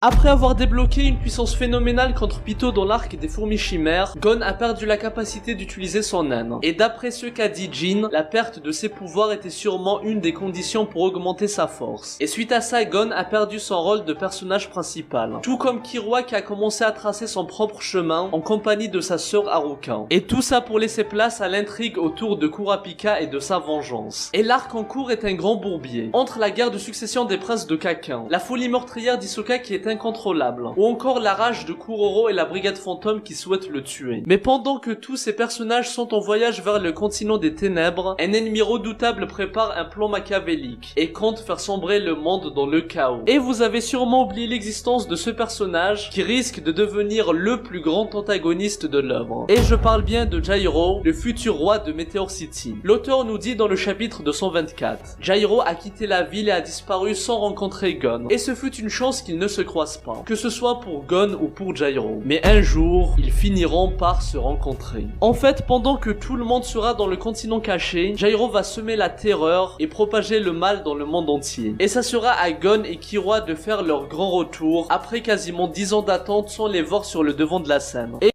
Après avoir débloqué une puissance phénoménale contre Pitou dans l'arc des fourmis chimères, Gon a perdu la capacité d'utiliser son naine. Et d'après ce qu'a dit Jin, la perte de ses pouvoirs était sûrement une des conditions pour augmenter sa force. Et suite à ça, Gon a perdu son rôle de personnage principal. Tout comme Killua qui a commencé à tracer son propre chemin en compagnie de sa sœur Haruka. Et tout ça pour laisser place à l'intrigue autour de Kurapika et de sa vengeance. Et l'arc en cours est un grand bourbier. Entre la guerre de succession des princes de Kakin, la folie meurtrière d'Hisoka qui est incontrôlable, ou encore la rage de Kuroro et la brigade fantôme qui souhaitent le tuer. Mais pendant que tous ces personnages sont en voyage vers le continent des ténèbres, un ennemi redoutable prépare un plan machiavélique et compte faire sombrer le monde dans le chaos. Et vous avez sûrement oublié l'existence de ce personnage qui risque de devenir le plus grand antagoniste de l'œuvre. Et je parle bien de Jairo, le futur roi de Meteor City. L'auteur nous dit dans le chapitre 224, Jairo a quitté la ville et a disparu sans rencontrer Gon. Et ce fut une chance qu'ils ne se croisent pas, que ce soit pour Gon ou pour Jairo. Mais un jour, ils finiront par se rencontrer. En fait, pendant que tout le monde sera dans le continent caché, Jairo va semer la terreur et propager le mal dans le monde entier. Et ça sera à Gon et Killua de faire leur grand retour après quasiment 10 ans d'attente sans les voir sur le devant de la scène. Et